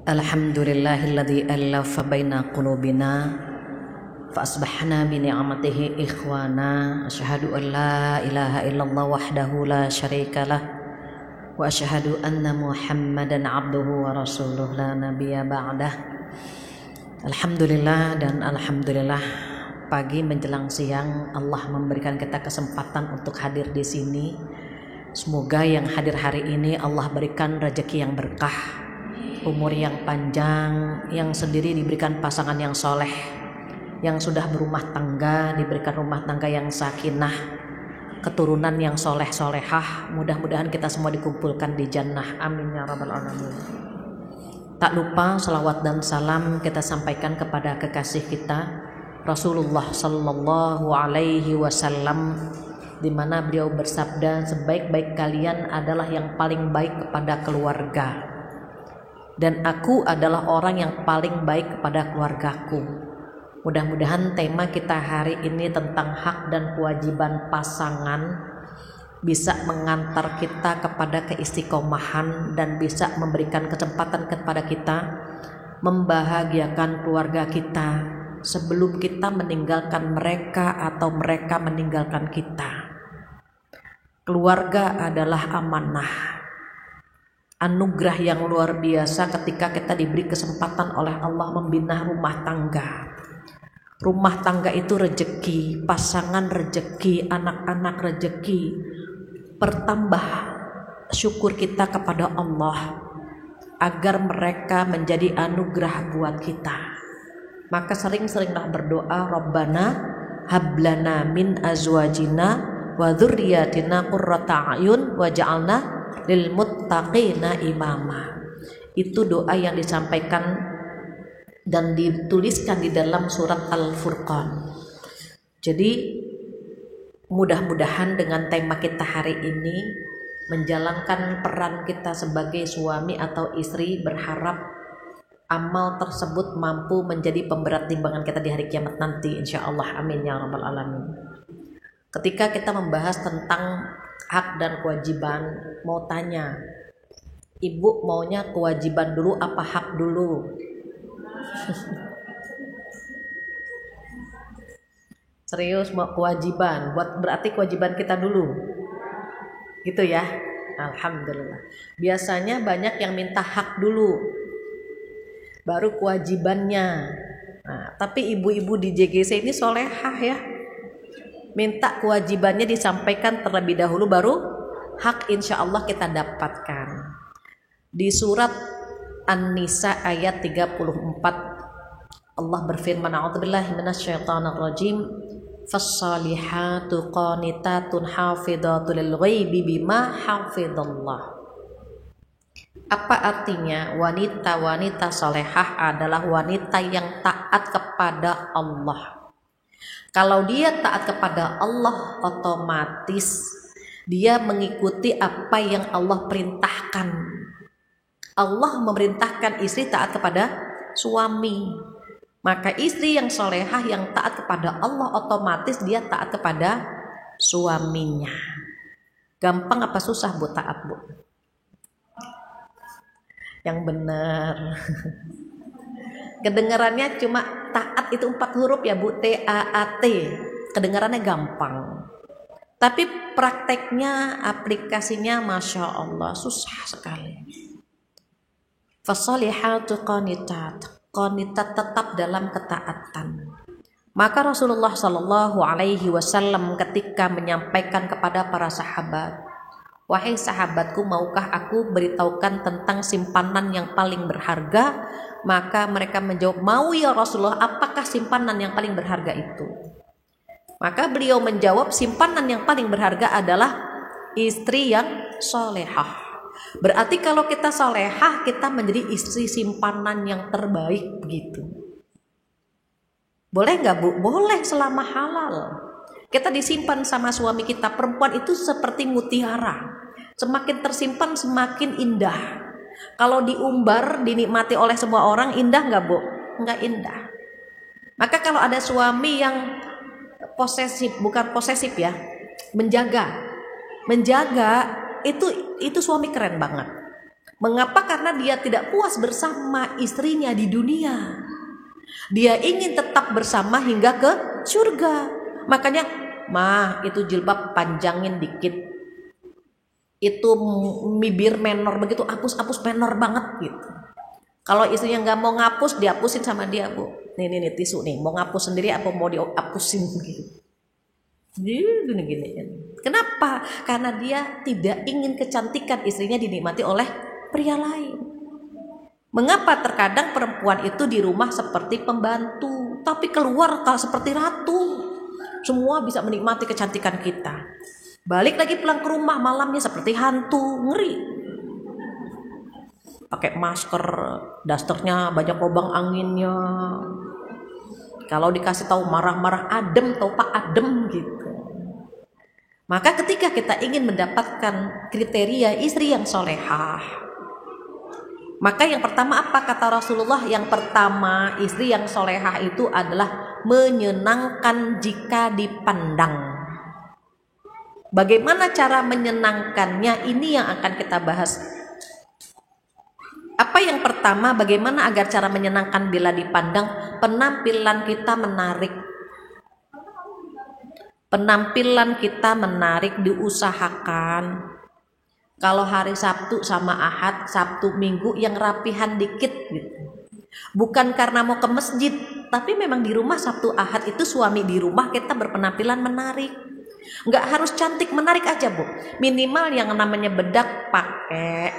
Alhamdulillahilladzi allafa baina qulubina fa asbahna bi ni'matihi ikhwana. Asyhadu an la ilaha illallah wahdahu la syarikalah wa asyhadu anna Muhammadan abduhu wa rasuluh la nabiyya ba'dah. Alhamdulillah dan alhamdulillah, pagi menjelang siang Allah memberikan kita kesempatan untuk hadir di sini. Semoga yang hadir hari ini Allah berikan rezeki yang berkah, umur yang panjang, yang sendiri diberikan pasangan yang soleh, yang sudah berumah tangga diberikan rumah tangga yang sakinah, keturunan yang soleh-solehah. Mudah-mudahan kita semua dikumpulkan di jannah, amin ya rabbal alamin. Tak lupa salawat dan salam kita sampaikan kepada kekasih kita Rasulullah sallallahu alaihi wasallam, di mana beliau bersabda, sebaik-baik kalian adalah yang paling baik kepada keluarga, dan aku adalah orang yang paling baik kepada keluargaku. Mudah-mudahan tema kita hari ini tentang hak dan kewajiban pasangan bisa mengantar kita kepada keistiqomahan dan bisa memberikan kesempatan kepada kita membahagiakan keluarga kita sebelum kita meninggalkan mereka atau mereka meninggalkan kita. Keluarga adalah amanah, anugerah yang luar biasa ketika kita diberi kesempatan oleh Allah membina rumah tangga. Rumah tangga itu rezeki, pasangan rezeki, anak-anak rezeki. Pertambah syukur kita kepada Allah agar mereka menjadi anugerah buat kita. Maka sering-seringlah berdoa, Rabbana hablana min azwajina wa dzurriyyatina qurrata a'yun waj'alna lil muttaqina imama. Itu doa yang disampaikan dan dituliskan di dalam surat Al-Furqan. Jadi mudah-mudahan dengan tema kita hari ini, menjalankan peran kita sebagai suami atau istri, berharap amal tersebut mampu menjadi pemberat timbangan kita di hari kiamat nanti, insya Allah, amin ya rabbal alamin. Ketika kita membahas tentang hak dan kewajiban, mau tanya, ibu maunya kewajiban dulu apa hak dulu? Serius mau kewajiban, berarti kewajiban kita dulu, gitu ya. Alhamdulillah. Biasanya banyak yang minta hak dulu, baru kewajibannya. Nah, tapi ibu-ibu di JGC ini solehah ya, minta kewajibannya disampaikan terlebih dahulu, baru hak insya Allah kita dapatkan. Di surat An-Nisa ayat 34 Allah berfirman, a'udzubillahi minasyaitonirrajim, fassalihatu qanitatun hafidhatul lil ghaibi bima hafidhallah. Apa artinya? Wanita-wanita solehah adalah wanita yang taat kepada Allah. Kalau dia taat kepada Allah, otomatis dia mengikuti apa yang Allah perintahkan. Allah memerintahkan istri taat kepada suami. Maka istri yang solehah yang taat kepada Allah, otomatis dia taat kepada suaminya. Gampang apa susah bu taat bu? Yang benar. Kedengarannya cuma taat itu 4 huruf ya bu, T-A-A-T. Kedengarannya gampang. Tapi prakteknya, aplikasinya Masya Allah susah sekali. Fasalihatu qanitat, qanitat tetap dalam ketaatan. Maka Rasulullah Shallallahu Alaihi Wasallam ketika menyampaikan kepada para sahabat, wahai sahabatku, maukah aku beritahukan tentang simpanan yang paling berharga? Maka mereka menjawab, mau ya Rasulullah, apakah simpanan yang paling berharga itu? Maka beliau menjawab, simpanan yang paling berharga adalah istri yang solehah. Berarti kalau kita solehah, kita menjadi istri simpanan yang terbaik begitu. Boleh nggak bu? Boleh selama halal. Kita disimpan sama suami kita. Perempuan itu seperti mutiara, semakin tersimpan semakin indah. Kalau diumbar, dinikmati oleh semua orang, indah nggak bu? Nggak indah. Maka kalau ada suami yang posesif, bukan posesif ya, menjaga itu suami keren banget. Mengapa? Karena dia tidak puas bersama istrinya di dunia. Dia ingin tetap bersama hingga ke surga. Makanya, mah itu jilbab panjangin dikit. Itu bibir menor begitu, hapus menor banget gitu. Kalau istrinya nggak mau ngapus, dihapusin sama dia, Bu. Nih tisu nih, mau ngapus sendiri apa mau dihapusin gitu. Gini. Kenapa? Karena dia tidak ingin kecantikan istrinya dinikmati oleh pria lain. Mengapa terkadang perempuan itu di rumah seperti pembantu, tapi keluar kalau seperti ratu. Semua bisa menikmati kecantikan kita. Balik lagi pulang ke rumah malamnya seperti hantu, ngeri. Pakai masker, dasternya banyak lubang anginnya. Kalau dikasih tahu marah-marah, adem, tahu Pak adem gitu. Maka ketika kita ingin mendapatkan kriteria istri yang solehah, maka yang pertama apa kata Rasulullah? Yang pertama, istri yang solehah itu adalah menyenangkan jika dipandang. Bagaimana cara menyenangkannya? Ini yang akan kita bahas. Apa yang pertama, bagaimana agar cara menyenangkan bila dipandang? Penampilan kita menarik. Penampilan kita menarik, diusahakan. Kalau hari Sabtu sama Ahad, Sabtu Minggu yang rapihan dikit gitu. Bukan karena mau ke masjid, tapi memang di rumah Sabtu Ahad itu suami di rumah kita berpenampilan menarik. Nggak harus cantik, menarik aja, Bu. Minimal yang namanya bedak pakai.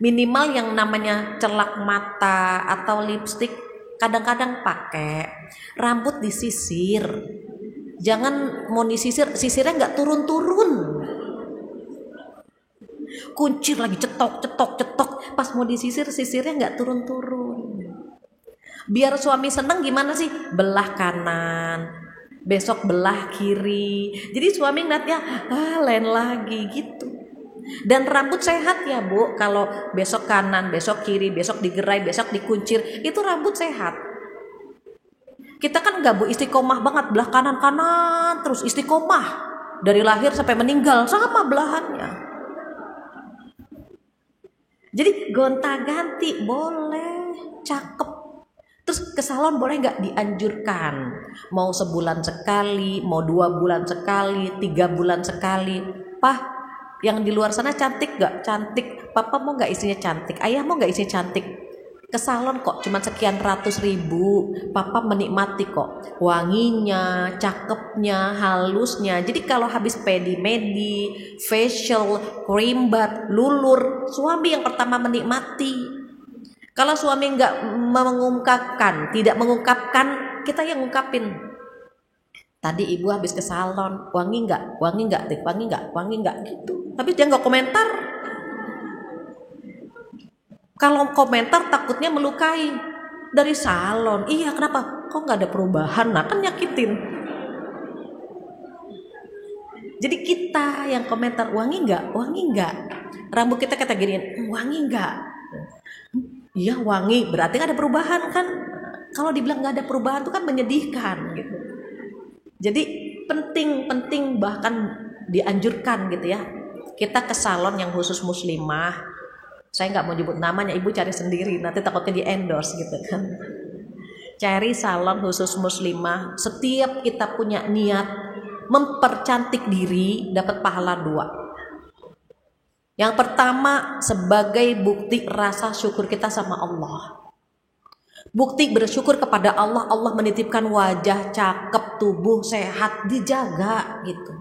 Minimal yang namanya celak mata atau lipstik kadang-kadang pakai. Rambut disisir. Jangan mau disisir, sisirnya nggak turun-turun. Kuncir lagi cetok. Pas mau disisir, sisirnya nggak turun-turun. Biar suami seneng gimana sih? Belah kanan, besok belah kiri. Jadi suami ngeliatnya, lain lagi gitu. Dan rambut sehat ya, Bu. Kalau besok kanan, besok kiri, besok digerai, besok dikuncir, itu rambut sehat. Kita kan enggak, Bu, istiqomah banget, belah kanan terus istiqomah. Dari lahir sampai meninggal sama belahannya. Jadi gonta-ganti boleh, cakep. Terus ke salon boleh nggak? Dianjurkan. Mau sebulan sekali, mau 2 bulan sekali, 3 bulan sekali. Pah, yang di luar sana cantik gak? Cantik. Papa mau gak isinya cantik? Ayah mau gak isinya cantik? Ke salon kok cuma sekian ratus ribu. Papa menikmati kok wanginya, cakepnya, halusnya. Jadi kalau habis pedi-medi, facial, cream bath, lulur, suami yang pertama menikmati. Kalau suami nggak mengungkapkan, tidak mengungkapkan, kita yang ngungkapin. Tadi ibu habis ke salon, wangi nggak? Wangi nggak gitu. Tapi dia nggak komentar. Kalau komentar takutnya melukai. Dari salon, iya kenapa? Kok nggak ada perubahan? Nah kan nyakitin. Jadi kita yang komentar, wangi nggak? Rambut kita giniin, wangi nggak? Iya wangi, berarti ada perubahan kan? Kalau dibilang nggak ada perubahan itu kan menyedihkan gitu. Jadi penting bahkan dianjurkan gitu ya. Kita ke salon yang khusus muslimah. Saya nggak mau nyebut namanya, ibu cari sendiri. Nanti takutnya di endorse gitu kan. Cari salon khusus muslimah. Setiap kita punya niat mempercantik diri, dapat pahala 2. Yang pertama sebagai bukti rasa syukur kita sama Allah. Bukti bersyukur kepada Allah, Allah menitipkan wajah cakep, tubuh sehat, dijaga gitu.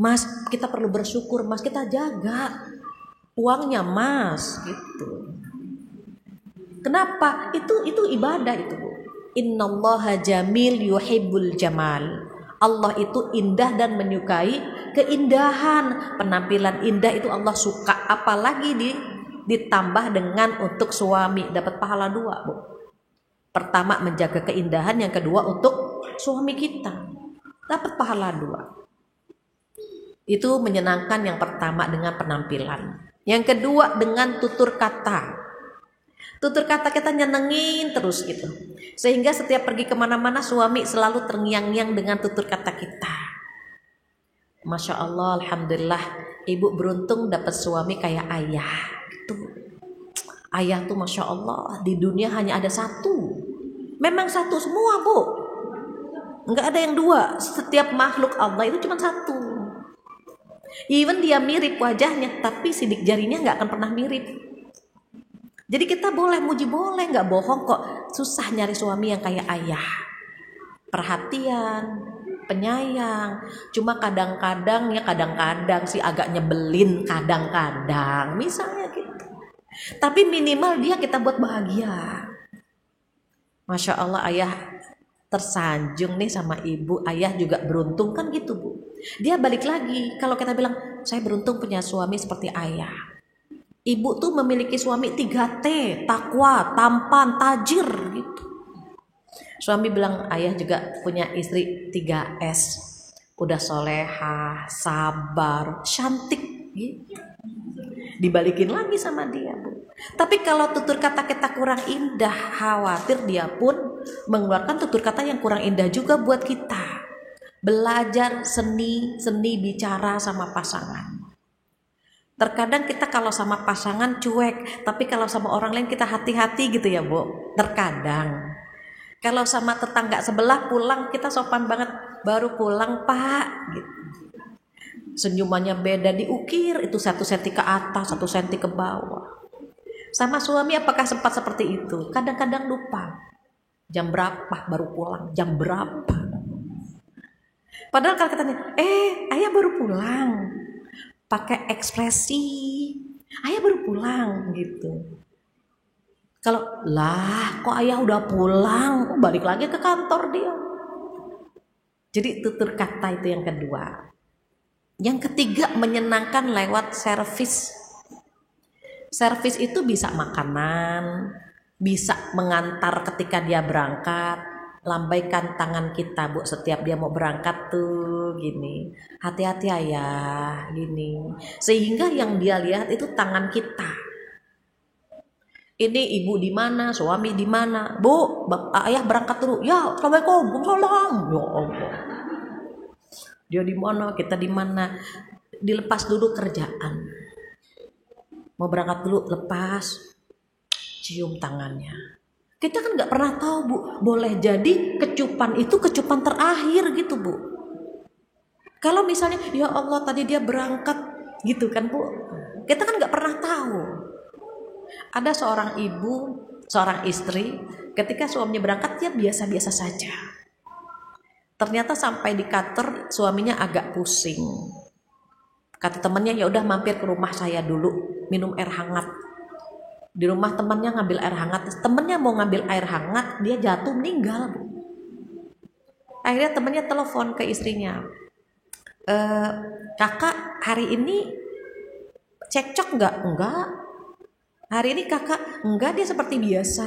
Mas, kita perlu bersyukur, Mas, kita jaga uangnya, Mas, gitu. Kenapa? Itu ibadah itu, Bu. Innallaha jamil yuhibbul jamal. Allah itu indah dan menyukai keindahan. Penampilan indah itu Allah suka. Apalagi ditambah dengan untuk suami dapat pahala 2, Bu. Pertama menjaga keindahan, yang kedua untuk suami kita dapat pahala 2. Itu menyenangkan yang pertama dengan penampilan. Yang kedua dengan tutur kata. Tutur kata kita nyenengin terus gitu. Sehingga setiap pergi kemana-mana suami selalu terngiang-ngiang dengan tutur kata kita. Masya Allah, alhamdulillah, ibu beruntung dapat suami kayak ayah. Itu ayah tuh Masya Allah, di dunia hanya ada satu. Memang satu semua bu, nggak ada yang dua. Setiap makhluk Allah itu cuma satu. Even dia mirip wajahnya, tapi sidik jarinya nggak akan pernah mirip. Jadi kita boleh muji, boleh, nggak bohong kok. Susah nyari suami yang kayak ayah. Perhatian, penyayang. Cuma kadang-kadang sih agak nyebelin kadang-kadang. Misalnya gitu. Tapi minimal dia kita buat bahagia. Masya Allah, ayah tersanjung nih sama ibu. Ayah juga beruntung kan gitu bu. Dia balik lagi. Kalau kita bilang saya beruntung punya suami seperti ayah. Ibu tuh memiliki suami 3T, takwa, tampan, tajir gitu. Suami bilang ayah juga punya istri 3S. Udah solehah, sabar, cantik gitu. Dibalikin lagi sama dia bu. Tapi kalau tutur kata kita kurang indah, khawatir dia pun mengeluarkan tutur kata yang kurang indah juga buat kita. Belajar seni bicara sama pasangan. Terkadang kita kalau sama pasangan cuek, tapi kalau sama orang lain kita hati-hati gitu ya bu. Terkadang kalau sama tetangga sebelah pulang kita sopan banget, baru pulang pak gitu. Senyumannya beda, diukir itu 1 senti ke atas, 1 senti ke bawah. Sama suami apakah sempat seperti itu? Kadang-kadang lupa. Jam berapa baru pulang? Jam berapa? Padahal kalau katanya, ayah baru pulang. Pakai ekspresi, ayah baru pulang gitu. Kalau lah kok ayah udah pulang, balik lagi ke kantor dia. Jadi tutur kata itu yang kedua. Yang ketiga, menyenangkan lewat servis. Servis itu bisa makanan, bisa mengantar ketika dia berangkat. Lambaikan tangan kita bu setiap dia mau berangkat tuh gini. Hati-hati ayah gini. Sehingga yang dia lihat itu tangan kita. Ini ibu di mana, suami di mana? Bu, ayah berangkat dulu. Ya, assalamualaikum, salam. Ya Allah. Dia di mana, kita di mana. Dilepas dulu kerjaan. Mau berangkat dulu, lepas. Cium tangannya. Kita kan nggak pernah tahu bu. Boleh jadi kecupan itu kecupan terakhir gitu bu. Kalau misalnya, ya Allah tadi dia berangkat gitu kan bu. Kita kan nggak pernah tahu. Ada seorang ibu, seorang istri, ketika suaminya berangkat dia biasa-biasa saja. Ternyata sampai di kantor suaminya agak pusing. Kata temannya, ya udah mampir ke rumah saya dulu, minum air hangat. Di rumah temannya ngambil air hangat, temannya mau ngambil air hangat, dia jatuh meninggal bu. Akhirnya temannya telepon ke istrinya, kakak hari ini cekcok nggak? Enggak. Hari ini kakak enggak, dia seperti biasa.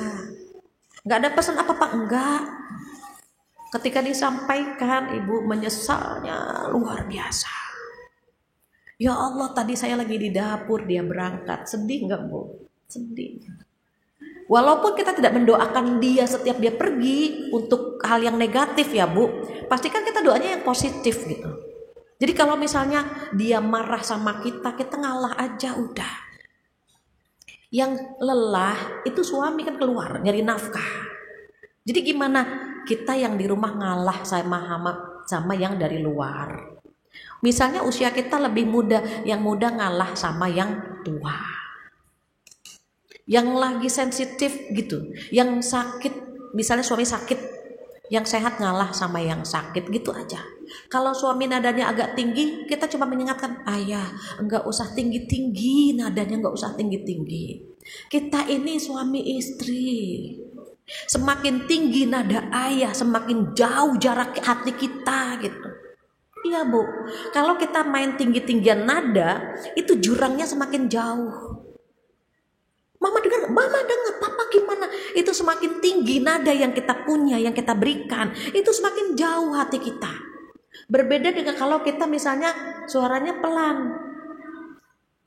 Enggak ada pesan apa-apa, enggak. Ketika disampaikan, ibu menyesalnya luar biasa. Ya Allah, tadi saya lagi di dapur, dia berangkat. Sedih enggak bu? Sedih. Walaupun kita tidak mendoakan dia setiap dia pergi untuk hal yang negatif ya bu, pastikan kita doanya yang positif gitu. Jadi kalau misalnya dia marah sama kita, kita ngalah aja udah. Yang lelah itu suami kan keluar nyari nafkah. Jadi gimana kita yang di rumah ngalah sama yang dari luar. Misalnya usia kita lebih muda, yang muda ngalah sama yang tua. Yang lagi sensitif gitu, yang sakit, misalnya suami sakit, yang sehat ngalah sama yang sakit gitu aja. Kalau suami nadanya agak tinggi, kita cuma mengingatkan, ayah enggak usah tinggi-tinggi, nadanya enggak usah tinggi-tinggi. Kita ini suami istri. Semakin tinggi nada ayah, semakin jauh jarak hati kita gitu. Iya bu, kalau kita main tinggi-tinggian nada, itu jurangnya semakin jauh. Mama dengar, papa gimana? Itu semakin tinggi nada yang kita punya, yang kita berikan, itu semakin jauh hati kita. Berbeda dengan kalau kita misalnya suaranya pelan.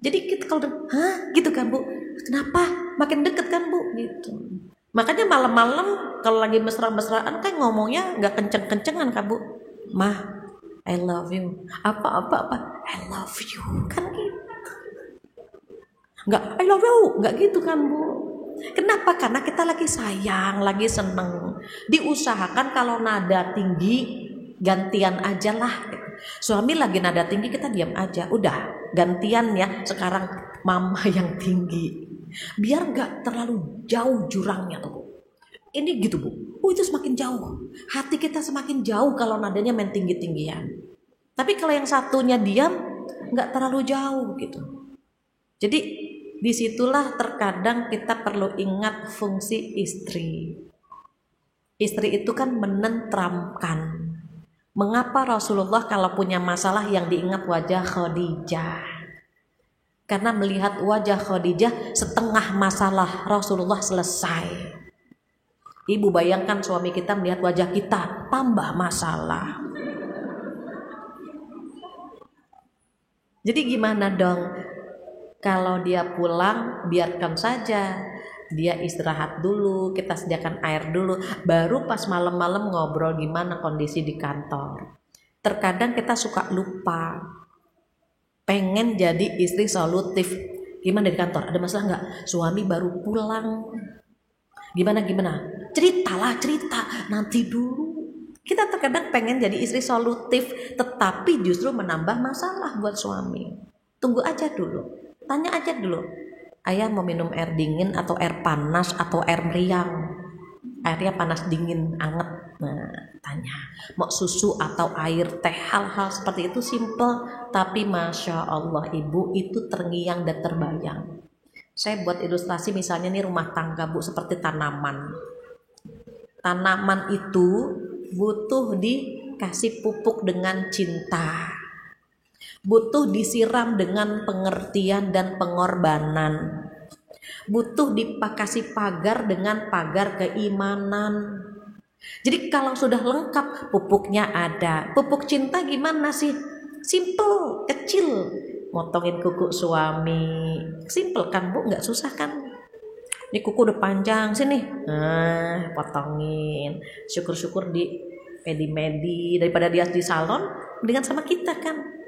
Jadi kita kalau gitu kan bu, kenapa? Makin deket kan bu, gitu. Makanya malam-malam kalau lagi mesra-mesraan kan ngomongnya nggak kenceng-kencengan kan bu. Mah, I love you. Apa, I love you. Kan gitu. Enggak, I love you. Enggak gitu kan, Bu. Kenapa? Karena kita lagi sayang, lagi seneng. Diusahakan kalau nada tinggi, gantian aja lah. Suami lagi nada tinggi, kita diam aja. Udah, gantian ya. Sekarang mama yang tinggi. Biar enggak terlalu jauh jurangnya tuh, Bu. Ini gitu, Bu. Itu semakin jauh. Hati kita semakin jauh kalau nadanya main tinggi-tinggian. Tapi kalau yang satunya diam, enggak terlalu jauh gitu. Jadi disitulah terkadang kita perlu ingat fungsi istri. Istri itu kan menenteramkan. Mengapa Rasulullah kalau punya masalah yang diingat wajah Khadijah? Karena melihat wajah Khadijah, setengah masalah Rasulullah selesai. Ibu bayangkan suami kita melihat wajah kita, tambah masalah. Jadi gimana dong? Kalau dia pulang, biarkan saja. Dia istirahat dulu, kita sediakan air dulu. Baru pas malam-malam ngobrol gimana kondisi di kantor. Terkadang kita suka lupa. Pengen jadi istri solutif. Gimana di kantor? Ada masalah nggak? Suami baru pulang. Gimana? Ceritalah, cerita. Nanti dulu. Kita terkadang pengen jadi istri solutif. Tetapi justru menambah masalah buat suami. Tunggu aja dulu. Tanya aja dulu, ayah mau minum air dingin atau air panas atau air meriang? Airnya panas dingin anget. Nah, tanya mau susu atau air teh. Hal-hal seperti itu simple, tapi masya Allah ibu itu terngiang dan terbayang. Saya buat ilustrasi misalnya nih rumah tangga, Bu, seperti tanaman. Tanaman itu butuh dikasih pupuk dengan cinta. Butuh disiram dengan pengertian dan pengorbanan. Butuh dipakasi pagar dengan pagar keimanan. Jadi kalau sudah lengkap, pupuknya ada. Pupuk cinta gimana sih? Simple, kecil. Motongin kuku suami. Simple kan, Bu? Nggak susah kan? Ini kuku udah panjang, sini. Nah, potongin. Syukur-syukur di medi-medi. Daripada dia di salon, mendingan sama kita kan.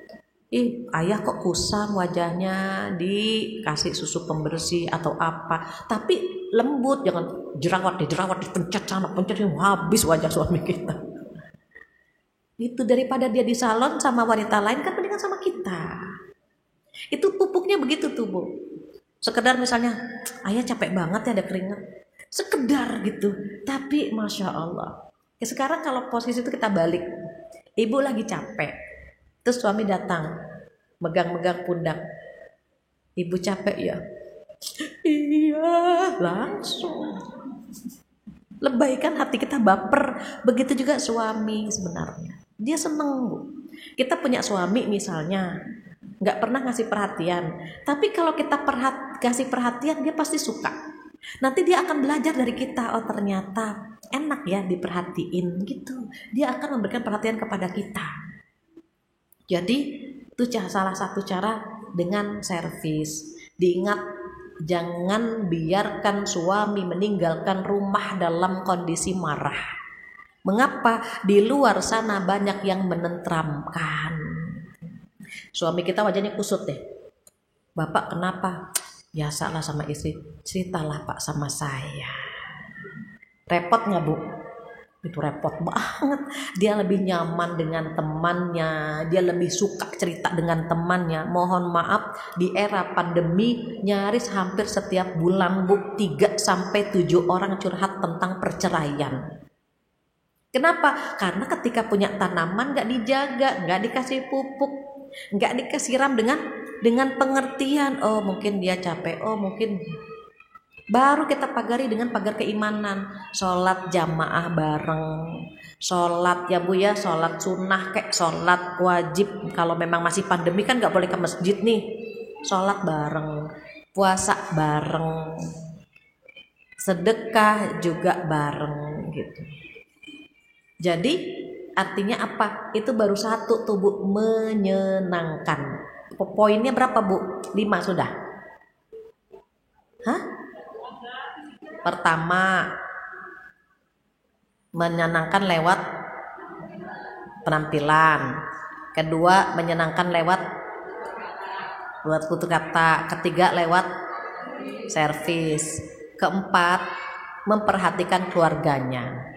Ayah kok kusam wajahnya, dikasih susu pembersih atau apa, tapi lembut, jangan jerawat dipencet sana pencet, habis wajah suami kita. Itu daripada dia di salon sama wanita lain kan mendingan sama kita. Itu pupuknya begitu tuh, Bu. Sekedar misalnya ayah capek banget ya ada keringat, sekedar gitu, tapi masya Allah. Sekarang kalau posisi itu kita balik, ibu lagi capek. Terus suami datang, megang-megang pundak. Ibu capek ya? Iya, langsung. Lebay kan, hati kita baper. Begitu juga suami sebenarnya. Dia seneng, Bu. Kita punya suami misalnya, nggak pernah ngasih perhatian. Tapi kalau kita kasih perhatian, dia pasti suka. Nanti dia akan belajar dari kita. Oh ternyata enak ya diperhatiin gitu. Dia akan memberikan perhatian kepada kita. Jadi itu salah satu cara dengan servis. Diingat, jangan biarkan suami meninggalkan rumah dalam kondisi marah. Mengapa? Di luar sana banyak yang menenteramkan. Suami kita wajahnya kusut deh. Bapak kenapa? Biasalah sama istri. Ceritalah Pak sama saya. Repot nggak, Bu? Itu repot banget. Dia lebih nyaman dengan temannya, dia lebih suka cerita dengan temannya. Mohon maaf, di era pandemi nyaris hampir setiap bulan, Bu, 3-7 orang curhat tentang perceraian. Kenapa? Karena ketika punya tanaman gak dijaga, gak dikasih pupuk, gak dikasih ram dengan pengertian. Oh mungkin dia capek, oh mungkin. Baru kita pagari dengan pagar keimanan. Sholat jamaah bareng, sholat ya Bu ya, sholat sunnah kayak sholat wajib. Kalau memang masih pandemi kan gak boleh ke masjid nih. Sholat bareng, puasa bareng, sedekah juga bareng gitu. Jadi artinya apa? Itu baru satu tuh Bu, menyenangkan. Poinnya berapa Bu? 5 sudah? Hah? Pertama, menyenangkan lewat penampilan. Kedua, menyenangkan lewat tutur kata. Ketiga, lewat servis. Keempat, memperhatikan keluarganya.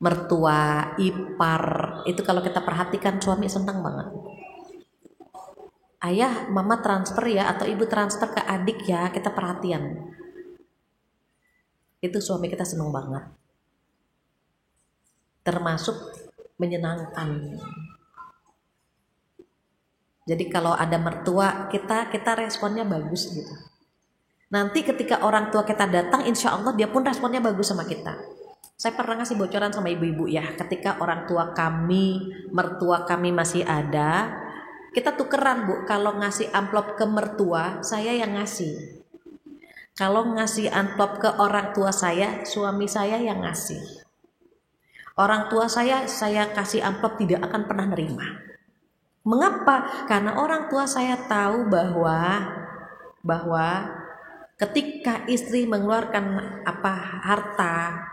Mertua, ipar, itu kalau kita perhatikan suami senang banget. Ayah, mama transfer ya, atau ibu transfer ke adik ya, kita perhatian. Itu suami kita senang banget. Termasuk menyenangkan. Jadi kalau ada mertua, kita responnya bagus gitu. Nanti ketika orang tua kita datang, insya Allah dia pun responnya bagus sama kita. Saya pernah ngasih bocoran sama ibu-ibu ya, ketika orang tua kami, mertua kami masih ada, kita tukeran Bu, kalau ngasih amplop ke mertua, saya yang ngasih. Kalau ngasih amplop ke orang tua saya, suami saya yang ngasih. Orang tua saya kasih amplop tidak akan pernah nerima. Mengapa? Karena orang tua saya tahu bahwa ketika istri mengeluarkan harta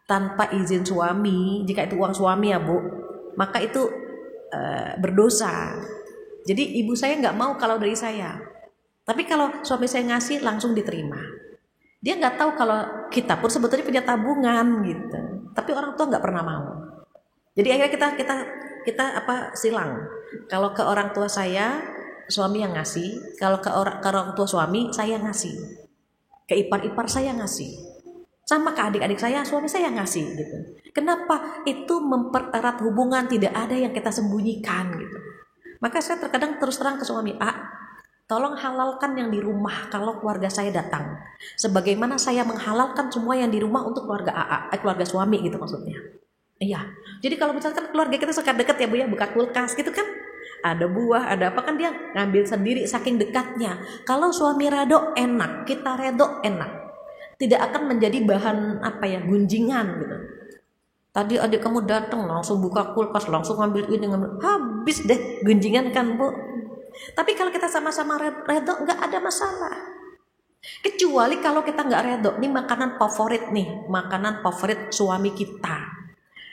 tanpa izin suami, jika itu uang suami ya Bu, maka itu berdosa. Jadi ibu saya nggak mau kalau dari saya. Tapi kalau suami saya ngasih langsung diterima. Dia nggak tahu kalau kita pun sebetulnya punya tabungan gitu. Tapi orang tua nggak pernah mau. Jadi akhirnya kita silang. Kalau ke orang tua saya, suami yang ngasih. Kalau ke orang tua suami, saya ngasih. Ke ipar-ipar saya ngasih. Sama ke adik-adik saya, suami saya ngasih gitu. Kenapa? Itu mempererat hubungan, tidak ada yang kita sembunyikan gitu. Maka saya terkadang terus terang ke suami, tolong halalkan yang di rumah kalau keluarga saya datang. Sebagaimana saya menghalalkan semua yang di rumah untuk keluarga keluarga suami gitu maksudnya. Iya. Jadi kalau misalkan keluarga kita suka deket ya Bu ya, buka kulkas gitu kan. Ada buah, ada apa kan dia ngambil sendiri saking dekatnya. Kalau suami redo enak, kita redo enak. Tidak akan menjadi bahan gunjingan gitu. Tadi adik kamu datang langsung buka kulkas, langsung ngambil ini, habis deh gunjingan kan Bu. Tapi kalau kita sama-sama redo nggak ada masalah. Kecuali kalau kita nggak redo, ini makanan favorit suami kita.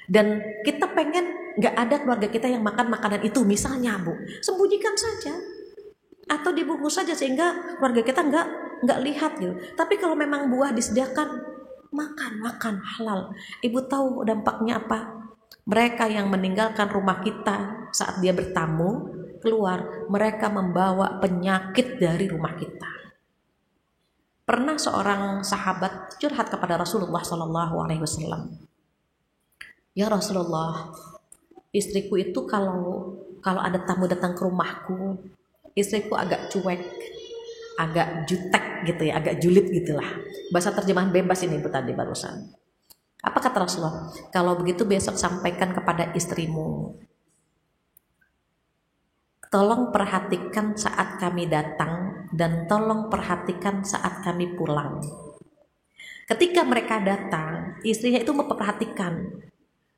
Dan kita pengen nggak ada keluarga kita yang makan makanan itu, misalnya Bu, sembunyikan saja atau dibungkus saja sehingga keluarga kita nggak lihat gitu. Tapi kalau memang buah disediakan, makan halal. Ibu tahu dampaknya apa? Mereka yang meninggalkan rumah kita saat dia bertamu keluar, mereka membawa penyakit dari rumah kita. Pernah seorang sahabat curhat kepada Rasulullah SAW. Ya Rasulullah, istriku itu kalau ada tamu datang ke rumahku, istriku agak cuek, agak jutek gitu ya, agak julid gitulah. Bahasa terjemahan bebas ini Bu tadi barusan. Apa kata Rasulullah? Kalau begitu besok sampaikan kepada istrimu, tolong perhatikan saat kami datang dan tolong perhatikan saat kami pulang. Ketika mereka datang, istrinya itu memperhatikan,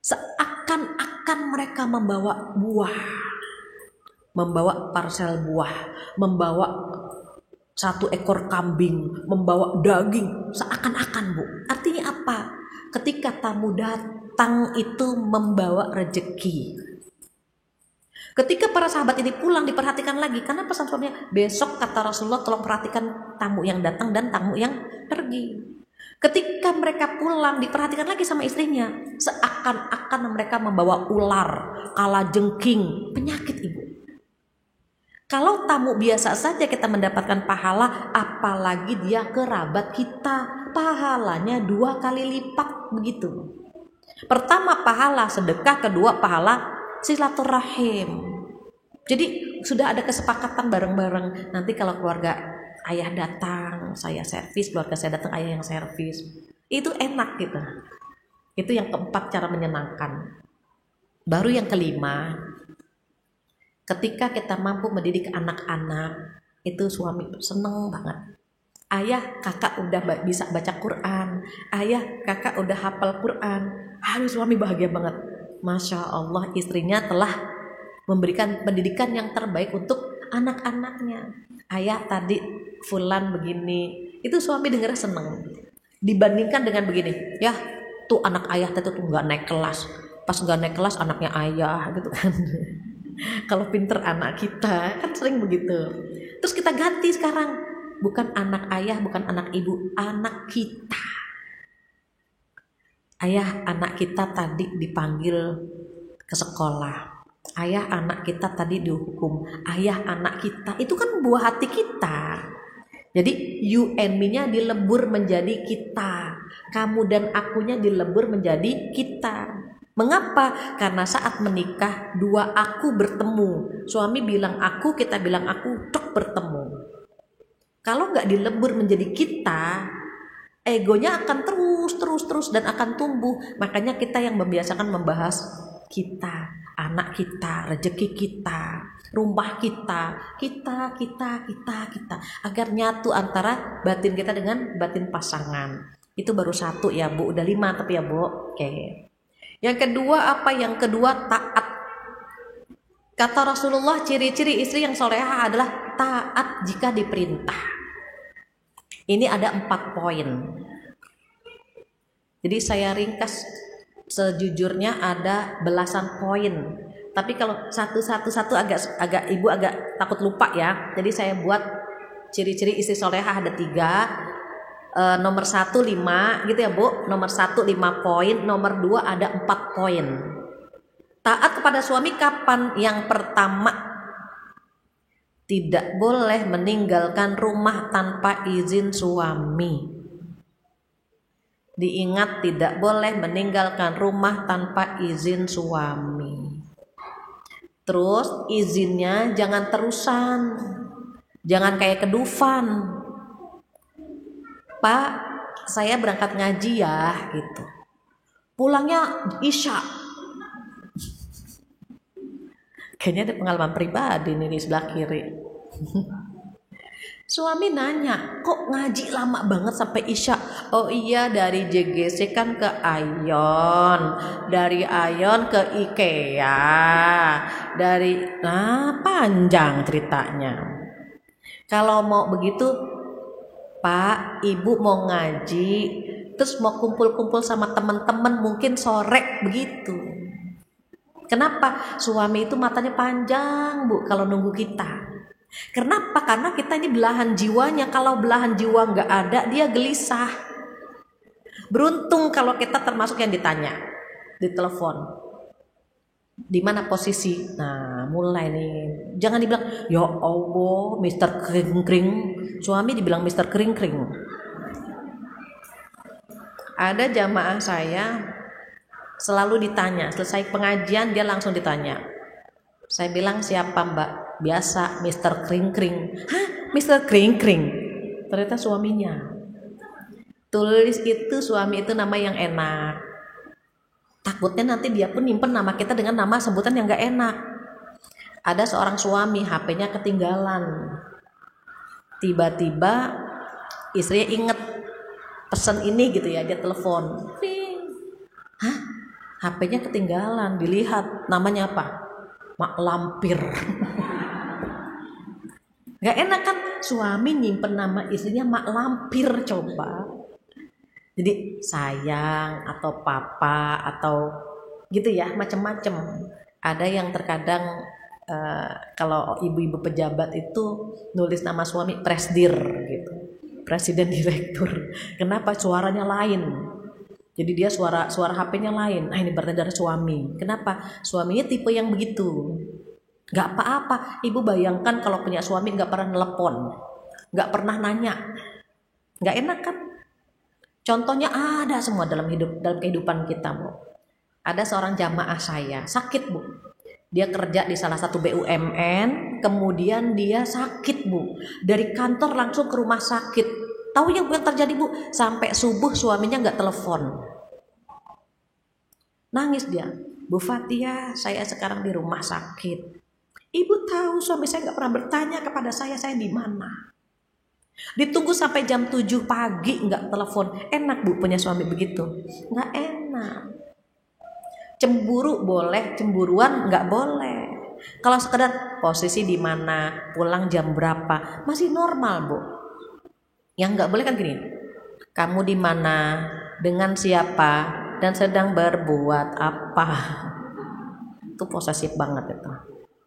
seakan-akan mereka membawa buah, membawa parsel buah, membawa 1 ekor kambing, membawa daging, seakan-akan Bu. Artinya apa? Ketika tamu datang itu membawa rezeki. Ketika para sahabat ini pulang diperhatikan lagi, karena pesan suaminya, besok kata Rasulullah tolong perhatikan tamu yang datang dan tamu yang pergi. Ketika mereka pulang diperhatikan lagi sama istrinya, seakan-akan mereka membawa ular, kalajengking, penyakit Ibu. Kalau tamu biasa saja kita mendapatkan pahala, apalagi dia kerabat kita, pahalanya 2 kali lipat begitu. Pertama pahala sedekah, kedua pahala silaturahim. Jadi sudah ada kesepakatan bareng-bareng. Nanti kalau keluarga ayah datang, saya servis, keluarga saya datang, ayah yang servis. Itu enak gitu. Itu yang keempat, cara menyenangkan. Baru yang kelima, ketika kita mampu mendidik anak-anak, itu suami seneng banget. Ayah, kakak udah bisa baca Quran. Ayah, kakak udah hafal Quran. Aduh, suami bahagia banget. Masya Allah, istrinya telah memberikan pendidikan yang terbaik untuk anak-anaknya. Ayah, tadi fulan begini. Itu suami dengar seneng. Dibandingkan dengan begini, ya tuh anak ayah tadi tuh nggak naik kelas. Pas nggak naik kelas anaknya ayah gitu kan. Kalau pinter anak kita, kan sering begitu. Terus kita ganti sekarang, bukan anak ayah, bukan anak ibu, anak kita. Ayah anak kita tadi dipanggil ke sekolah. Ayah anak kita tadi dihukum. Ayah anak kita, itu kan buah hati kita. Jadi you and me-nya dilebur menjadi kita. Kamu dan akunya dilebur menjadi kita. Mengapa? Karena saat menikah dua aku bertemu. Suami bilang aku, kita bilang aku, tok bertemu. Kalau nggak dilebur menjadi kita, egonya akan terus dan akan tumbuh. Makanya kita yang membiasakan membahas kita, anak kita, rezeki kita, rumah kita, agar nyatu antara batin kita dengan batin pasangan. Itu baru satu ya Bu, udah 5 tapi ya Bu. Oke. Yang kedua apa? Yang kedua taat. Kata Rasulullah, ciri-ciri istri yang solehah adalah taat jika diperintah. Ini ada 4 poin. Jadi saya ringkas, sejujurnya ada belasan poin. Tapi kalau satu-satu agak ibu agak takut lupa ya. Jadi saya buat ciri-ciri istri solehah ada 3. Nomor 1 5 gitu ya Bu. Nomor 1 5 poin, nomor 2 ada 4 poin. Taat kepada suami kapan? Yang pertama, tidak boleh meninggalkan rumah tanpa izin suami. Diingat, tidak boleh meninggalkan rumah tanpa izin suami. Terus izinnya jangan terusan, jangan kayak ke Dufan. Pak, saya berangkat ngaji ya gitu. Pulangnya Isya. Kayaknya ada pengalaman pribadi nih di sebelah kiri. Suami nanya, kok ngaji lama banget sampai Isya? Oh iya, dari JGC kan ke Ayon, dari Ayon ke IKEA, panjang ceritanya. Kalau mau begitu, Pak, Ibu mau ngaji, terus mau kumpul-kumpul sama teman-teman mungkin sore begitu. Kenapa? Suami itu matanya panjang Bu kalau nunggu kita. Kenapa? Karena kita ini belahan jiwanya. Kalau belahan jiwa nggak ada, dia gelisah. Beruntung kalau kita termasuk yang ditanya di telepon. Di mana posisi? Nah, mulai nih. Jangan dibilang, ya Allah, Mister Kring-kring. Suami dibilang Mister Kring-kring. Ada jamaah saya selalu ditanya, selesai pengajian dia langsung ditanya. Saya bilang, siapa Mbak? Biasa, Mister Kring-kring. Hah? Mister Kring-kring? Ternyata suaminya. Tulis itu suami itu nama yang enak. Takutnya nanti dia pun nyimpen nama kita dengan nama sebutan yang gak enak. Ada seorang suami, HP-nya ketinggalan. Tiba-tiba istrinya inget pesan ini gitu ya, dia telepon. Hah? HP-nya ketinggalan, dilihat namanya apa? Mak Lampir. Gak enak kan suami nyimpen nama istrinya Mak Lampir, coba. Jadi sayang atau papa atau gitu ya, macam-macam. Ada yang terkadang kalau ibu-ibu pejabat itu nulis nama suami presdir gitu, presiden direktur. Kenapa? Suaranya lain. Jadi dia suara HP-nya lain. Nah, ini berarti dari suami. Kenapa? Suaminya tipe yang begitu. Gak apa-apa. Ibu bayangkan kalau punya suami gak pernah telepon, gak pernah nanya, gak enak kan? Contohnya ada semua dalam kehidupan kita Bu. Ada seorang jamaah saya sakit Bu. Dia kerja di salah satu BUMN, kemudian dia sakit Bu. Dari kantor langsung ke rumah sakit. Tahu yang terjadi Bu? Sampai subuh suaminya nggak telepon. Nangis dia. Bu Fatia, saya sekarang di rumah sakit. Ibu tahu suami saya nggak pernah bertanya kepada saya di mana. Ditunggu sampai jam 7 pagi nggak telepon. Enak Bu punya suami begitu? Nggak enak. Cemburu boleh, cemburuan nggak boleh. Kalau sekedar posisi di mana, pulang jam berapa, masih normal Bu. Yang nggak boleh kan gini, kamu di mana, dengan siapa, dan sedang berbuat apa. Itu posesif banget itu.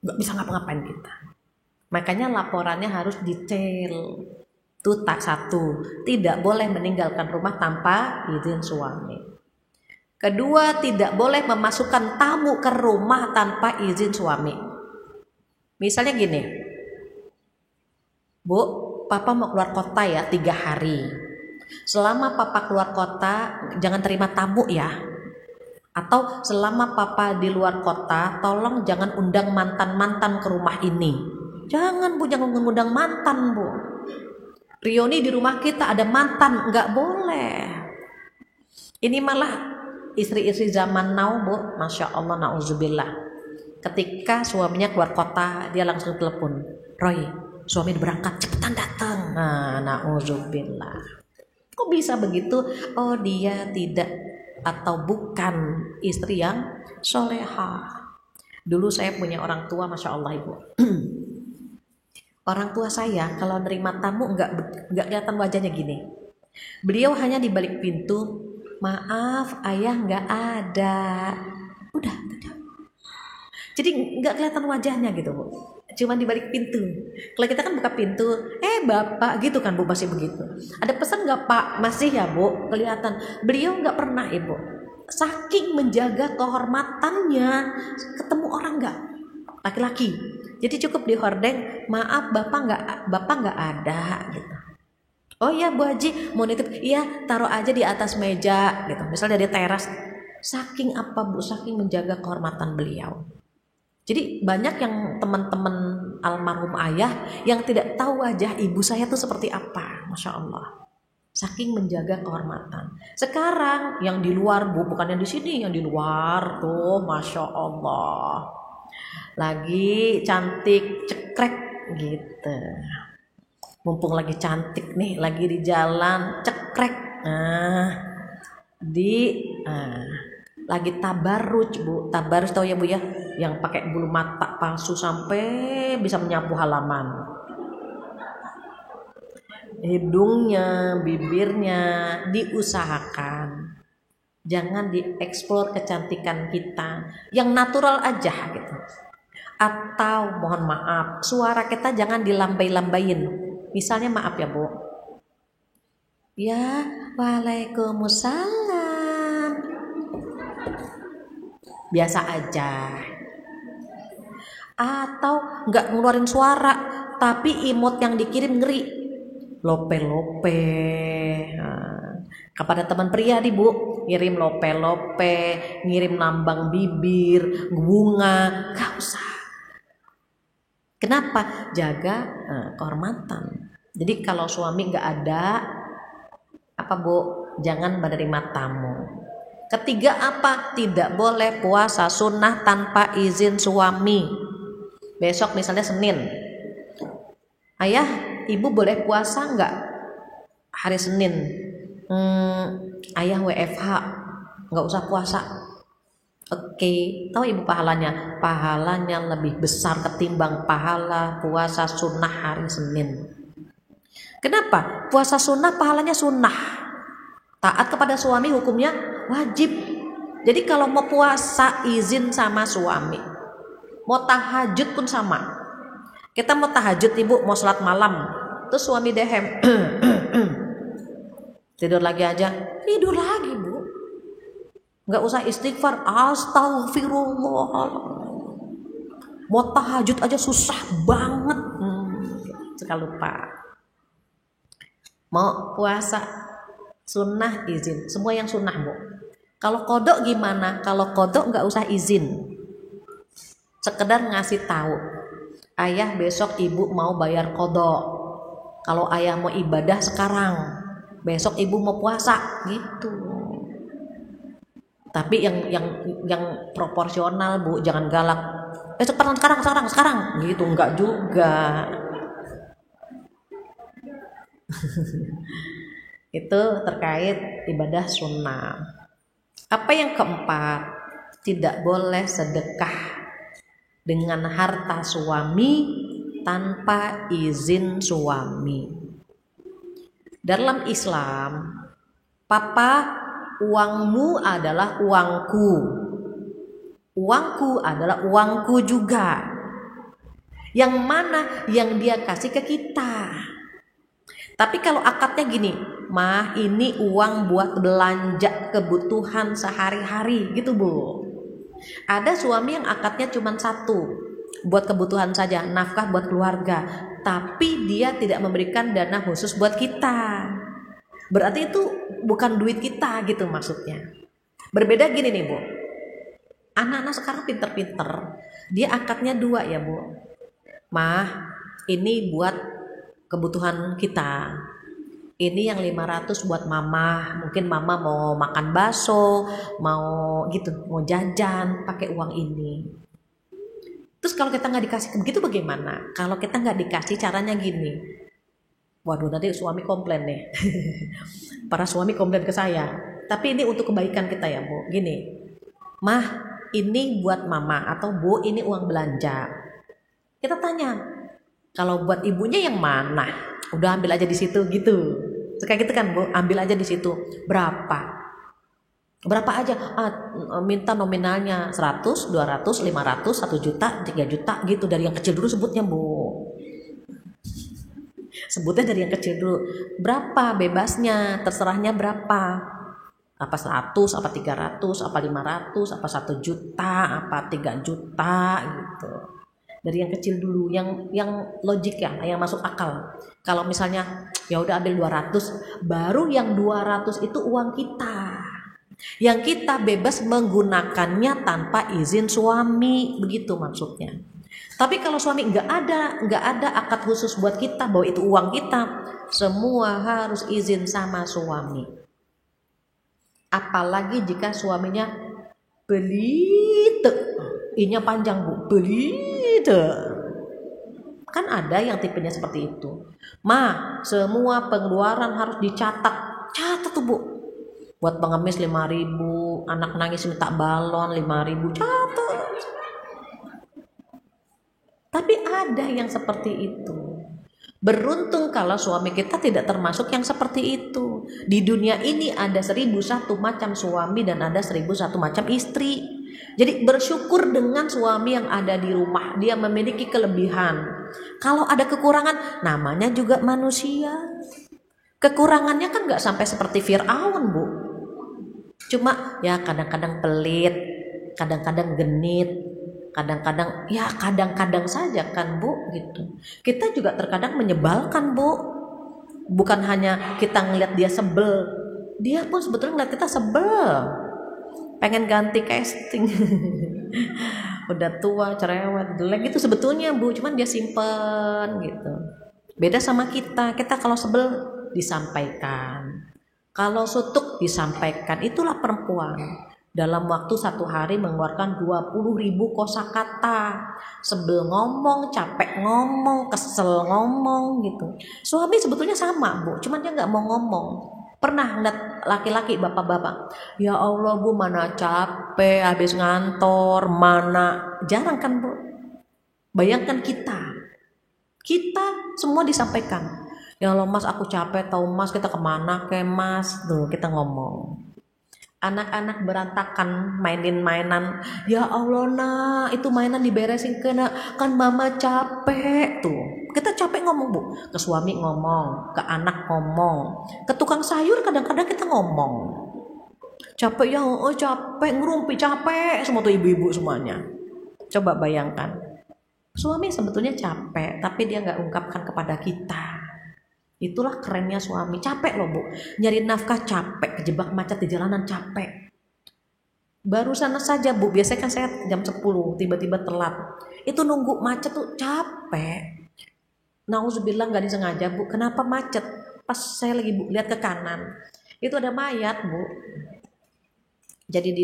nggak bisa ngapa-ngapain kita. Makanya laporannya harus detail. Itu tak satu, tidak boleh meninggalkan rumah tanpa izin suami. Kedua, tidak boleh memasukkan tamu ke rumah tanpa izin suami. Misalnya gini, Bu, Papa mau keluar kota ya 3 hari. Selama Papa keluar kota, jangan terima tamu ya. Atau selama Papa di luar kota, tolong jangan undang mantan-mantan ke rumah ini. Jangan Bu, jangan mengundang mantan Bu. Rioni di rumah kita ada mantan, nggak boleh. Ini malah istri-istri zaman now Bu, Masya Allah, na'udzubillah. Ketika suaminya keluar kota, dia langsung telepon, Roy, suami berangkat, cepetan datang. Nah, na'udzubillah. Kok bisa begitu? Oh, dia tidak atau bukan istri yang soleha. Dulu saya punya orang tua, Masya Allah Ibu. Orang tua saya kalau nerima tamu nggak kelihatan wajahnya gini. Beliau hanya di balik pintu, maaf ayah nggak ada. Udah. Jadi nggak kelihatan wajahnya gitu Bu. Cuma di balik pintu. Kalau kita kan buka pintu, bapak gitu kan Bu, masih begitu. Ada pesan nggak Pak? Masih ya Bu, kelihatan. Beliau nggak pernah Ibu. Saking menjaga kehormatannya, ketemu orang nggak laki-laki. Jadi cukup dihordeng, maaf bapak nggak ada gitu. Oh iya Bu Haji mau nitip, iya taruh aja di atas meja gitu. Misalnya di teras. Saking apa Bu? Saking menjaga kehormatan beliau. Jadi banyak yang teman-teman almarhum ayah yang tidak tahu wajah ibu saya tuh seperti apa, Masya Allah. Saking menjaga kehormatan. Sekarang yang di luar Bu, bukan yang di sini, yang di luar tuh, Masya Allah. Lagi cantik, cekrek gitu. Mumpung lagi cantik nih, lagi di jalan, cekrek. Lagi tabarruj Bu, tabarruj tahu ya Bu ya, yang pakai bulu mata palsu sampai bisa menyapu halaman. Hidungnya, bibirnya diusahakan. Jangan dieksplor kecantikan kita, yang natural aja gitu. Atau mohon maaf, suara kita jangan dilambai-lambain. Misalnya maaf ya Bu. Ya, Waalaikumsalam. Biasa aja. Atau nggak ngeluarin suara, tapi emot yang dikirim ngeri, lope-lope. Kepada teman pria nih Bu, ngirim lope-lope, ngirim lambang bibir, bunga, nggak usah. Kenapa? Jaga kehormatan. Jadi kalau suami nggak ada, apa Bu? Jangan menerima tamu. Ketiga apa? Tidak boleh puasa sunnah tanpa izin suami. Besok misalnya Senin, ayah, ibu boleh puasa nggak hari Senin? Ayah WFH, nggak usah puasa. Oke, tahu ibu pahalanya? Pahalanya lebih besar ketimbang pahala puasa sunnah hari Senin. Kenapa? Puasa sunnah pahalanya sunnah. Taat kepada suami hukumnya wajib. Jadi kalau mau puasa izin sama suami. Mau tahajud pun sama. Kita mau tahajud Ibu, mau sholat malam, terus suami dehem. Tidur lagi aja. Tidur lagi Bu. Nggak usah istighfar. Astagfirullah. Mau tahajud aja susah banget. Sekali lupa. Mau puasa sunnah izin, semua yang sunnah Bu. Kalau kodok gimana? Kalau kodok nggak usah izin, sekedar ngasih tahu, ayah besok ibu mau bayar kodok. Kalau ayah mau ibadah sekarang, besok ibu mau puasa gitu. Tapi yang proporsional Bu, jangan galak. Sekarang gitu, nggak juga. Itu terkait ibadah sunnah. Apa yang keempat? Tidak boleh sedekah dengan harta suami tanpa izin suami. Dalam Islam, Papa, uangmu adalah uangku. Uangku adalah uangku juga. Yang mana yang dia kasih ke kita. Tapi kalau akadnya gini, mah ini uang buat belanja kebutuhan sehari-hari gitu Bu. Ada suami yang akadnya cuma satu, buat kebutuhan saja, nafkah buat keluarga, tapi dia tidak memberikan dana khusus buat kita. Berarti itu bukan duit kita gitu maksudnya. Berbeda gini nih Bu, anak-anak sekarang pinter-pinter, dia akadnya dua ya Bu. Mah ini buat kebutuhan kita, ini yang 500 buat mama, mungkin mama mau makan bakso, mau gitu, mau jajan pakai uang ini. Terus kalau kita nggak dikasih begitu bagaimana? Kalau kita nggak dikasih, caranya gini, waduh nanti suami komplain nih. Para suami komplain ke saya, tapi ini untuk kebaikan kita ya Bu. Gini, mah ini buat mama, atau Bu ini uang belanja. Kita tanya, kalau buat ibunya yang mana? Udah ambil aja di situ gitu. Kayak gitu kan Bu, ambil aja di situ. Berapa? Berapa aja? Minta nominalnya 100, 200, 500, 1 juta, 3 juta gitu. Dari yang kecil dulu sebutnya Bu. Sebutnya dari yang kecil dulu. Berapa bebasnya? Terserahnya berapa? Apa 100, apa 300, apa 500, apa 1 juta, apa 3 juta gitu. Dari yang kecil dulu, yang logik ya, yang masuk akal. Kalau misalnya ya udah ambil 200, baru yang 200 itu uang kita. Yang kita bebas menggunakannya tanpa izin suami, begitu maksudnya. Tapi kalau suami nggak ada akad khusus buat kita bahwa itu uang kita, semua harus izin sama suami. Apalagi jika suaminya belite, inya panjang Bu, belite. Kan ada yang tipenya seperti itu. Semua pengeluaran harus dicatat. Catat tuh Bu. Buat pengemis 5.000, anak nangis minta balon 5.000, catat. Tapi ada yang seperti itu. Beruntung kalau suami kita tidak termasuk yang seperti itu. Di dunia ini ada 1.001 macam suami dan ada 1.001 macam istri. Jadi bersyukur dengan suami yang ada di rumah. Dia memiliki kelebihan. Kalau ada kekurangan, namanya juga manusia. Kekurangannya kan gak sampai seperti Fir'aun Bu. Cuma ya kadang-kadang pelit, kadang-kadang genit, kadang-kadang saja kan Bu gitu. Kita juga terkadang menyebalkan Bu. Bukan hanya kita ngeliat dia sebel, dia pun sebetulnya ngeliat kita sebel. Pengen ganti casting. Udah tua, cerewet, jelek gitu sebetulnya Bu, cuman dia simpen gitu. Beda sama kita kalau sebel disampaikan, kalau sutuk disampaikan. Itulah perempuan. Dalam waktu 1 hari mengeluarkan 20.000 kosakata. Sebel ngomong, capek ngomong, kesel ngomong gitu. Suami sebetulnya sama Bu, cuman dia nggak mau ngomong. Pernah ngeliat laki-laki bapak-bapak, ya Allah Bu mana capek habis ngantor, mana, jarang kan Bu. Bayangkan kita semua disampaikan. Ya Allah Mas aku capek tahu Mas, kita kemana ke Mas, tuh kita ngomong. Anak-anak berantakan mainin mainan, ya Allah nak itu mainan diberesin ke nak, kan mama capek tuh. Kita capek ngomong Bu, ke suami ngomong, ke anak ngomong, ke tukang sayur kadang-kadang kita ngomong. Capek ya, oh capek ngerumpi, capek semua tuh ibu-ibu semuanya. Coba bayangkan, suami sebetulnya capek tapi dia nggak ungkapkan kepada kita. Itulah kerennya suami. Capek loh Bu, nyari nafkah capek, kejebak macet di jalanan capek. Baru sana saja Bu, biasanya kan saya jam 10 tiba-tiba telat, itu nunggu macet tuh capek. Nauzubillah nggak disengaja Bu, kenapa macet? Pas saya lagi Bu lihat ke kanan, itu ada mayat Bu. Jadi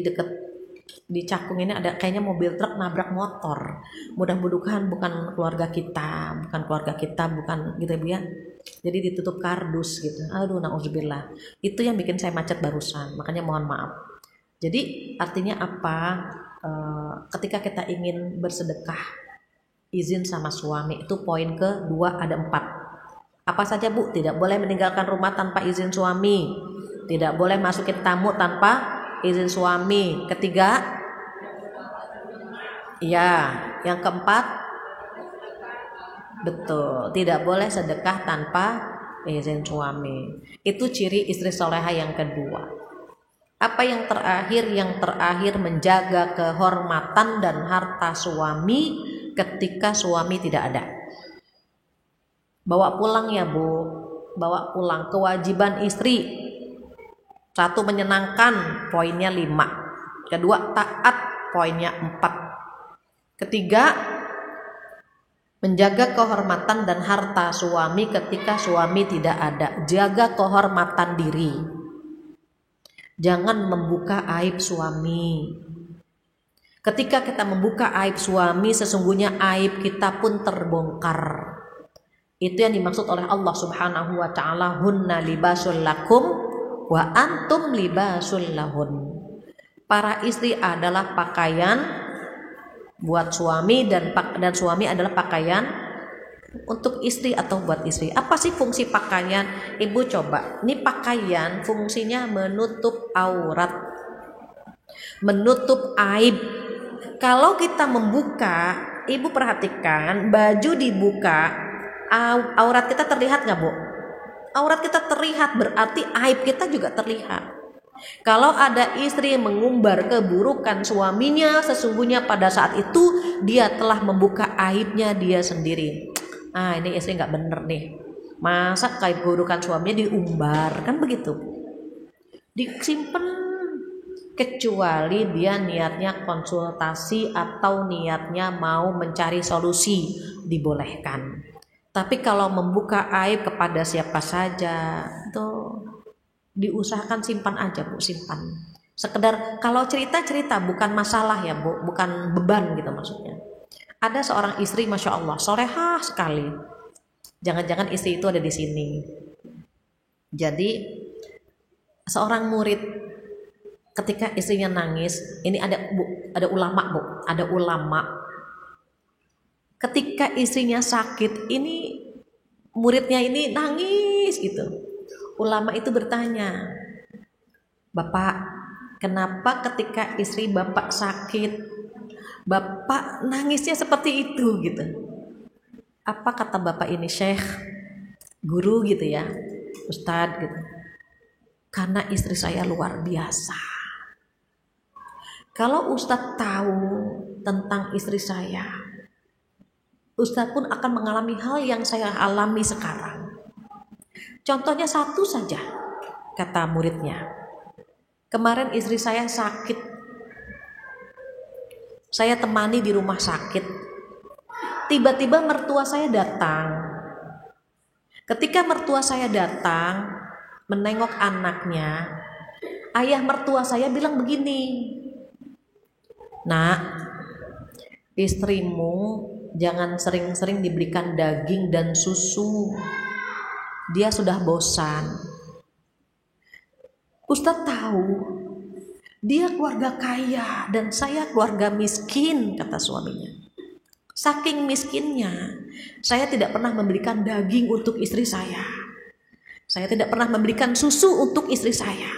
di Cakung ini ada kayaknya mobil truk nabrak motor. Mudah-mudahan bukan keluarga kita, bukan gitu Bu ya. Jadi ditutup kardus gitu. Aduh nauzubillah. Itu yang bikin saya macet barusan. Makanya mohon maaf. Jadi artinya apa? Ketika kita ingin bersedekah, izin sama suami. Itu poin kedua, ada 4. Apa saja Bu? Tidak boleh meninggalkan rumah tanpa izin suami. Tidak boleh masukin tamu tanpa izin suami. Ketiga, iya. Yang keempat, Betul, tidak boleh sedekah tanpa izin suami. Itu ciri istri soleha yang kedua. Apa yang terakhir? Yang terakhir menjaga kehormatan dan harta suami ketika suami tidak ada. Bawa pulang ya Bu, bawa pulang. Kewajiban istri, satu, menyenangkan, poinnya 5. Kedua, taat, poinnya 4. Ketiga, menjaga kehormatan dan harta suami ketika suami tidak ada. Jaga kehormatan diri. Jangan membuka aib suami. Ketika kita membuka aib suami, sesungguhnya aib kita pun terbongkar. Itu yang dimaksud oleh Allah Subhanahu wa ta'ala, hunna libasul lakum wa antum libasul lahun. Para istri adalah pakaian buat suami dan suami adalah pakaian untuk istri atau buat istri. Apa sih fungsi pakaian? Ibu coba, ini pakaian fungsinya menutup aurat, menutup aib. Kalau kita membuka, ibu perhatikan, baju dibuka, aurat kita terlihat nggak Bu? Aurat kita terlihat, berarti aib kita juga terlihat. Kalau ada istri yang mengumbar keburukan suaminya, sesungguhnya pada saat itu dia telah membuka aibnya dia sendiri. Ini istri nggak bener nih, masa keburukan suaminya diumbar, kan begitu, disimpan. Kecuali dia niatnya konsultasi atau niatnya mau mencari solusi, dibolehkan. Tapi kalau membuka aib kepada siapa saja, tuh diusahakan simpan aja Bu, simpan. Sekedar kalau cerita-cerita, bukan masalah ya Bu, bukan beban gitu maksudnya. Ada seorang istri, masya Allah, solehah sekali. Jangan-jangan istri itu ada di sini. Jadi seorang murid, ketika istrinya nangis, ini ada ulama Bu, ada ulama. Ketika istrinya sakit, ini muridnya ini nangis gitu. Ulama itu bertanya, Bapak, kenapa ketika istri Bapak sakit, Bapak nangisnya seperti itu gitu? Apa kata Bapak ini? Syekh, guru gitu ya, Ustadz gitu. Karena istri saya luar biasa. Kalau Ustadz tahu tentang istri saya, Ustadz pun akan mengalami hal yang saya alami sekarang. Contohnya satu saja, kata muridnya. Kemarin istri saya sakit. Saya temani di rumah sakit. Tiba-tiba mertua saya datang. Ketika mertua saya datang menengok anaknya, ayah mertua saya bilang begini, Nak, istrimu jangan sering-sering diberikan daging dan susu. Dia sudah bosan. Ustadz tahu dia keluarga kaya dan saya keluarga miskin, kata suaminya. Saking miskinnya, saya tidak pernah memberikan daging untuk istri saya. Saya tidak pernah memberikan susu untuk istri saya.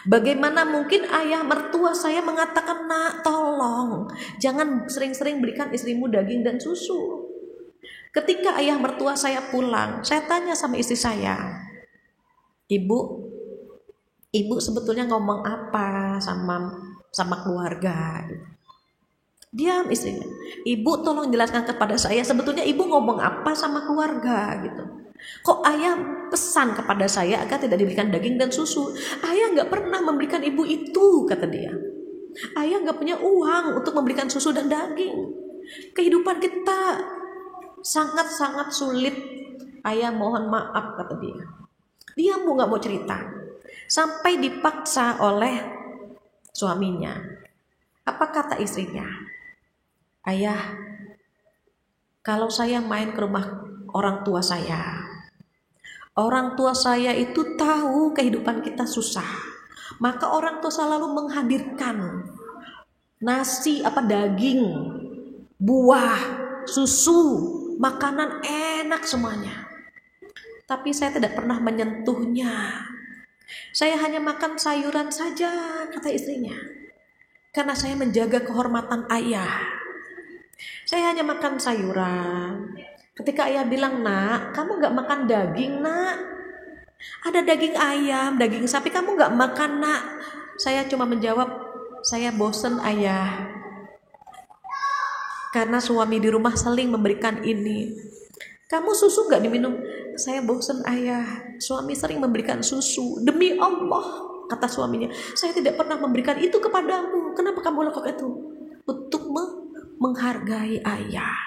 Bagaimana mungkin ayah mertua saya mengatakan, Nak, tolong jangan sering-sering berikan istrimu daging dan susu. Ketika ayah mertua saya pulang, saya tanya sama istri saya, Ibu sebetulnya ngomong apa sama keluarga? Diam istrinya. Ibu tolong jelaskan kepada saya, sebetulnya ibu ngomong apa sama keluarga gitu. Kok ayah pesan kepada saya agar tidak diberikan daging dan susu? Ayah nggak pernah memberikan ibu itu, kata dia. Ayah nggak punya uang untuk memberikan susu dan daging. Kehidupan kita sangat-sangat sulit. Ayah mohon maaf, kata dia. Dia nggak mau cerita. Sampai dipaksa oleh suaminya. Apa kata istrinya? Ayah, kalau saya main ke rumah orang tua saya itu tahu kehidupan kita susah. Maka orang tua selalu menghadirkan nasi, daging, buah, susu, makanan enak semuanya. Tapi saya tidak pernah menyentuhnya. Saya hanya makan sayuran saja, kata istrinya. Karena saya menjaga kehormatan ayah. Saya hanya makan sayuran. Ketika ayah bilang, nak, kamu gak makan daging, nak. Ada daging ayam, daging sapi, kamu gak makan, nak. Saya cuma menjawab, saya bosen ayah. Karena suami di rumah saling memberikan ini. Kamu susu gak diminum? Saya bosen ayah. Suami sering memberikan susu. Demi Allah, kata suaminya, saya tidak pernah memberikan itu kepadamu. Kenapa kamu lakukan itu? Untuk menghargai ayah.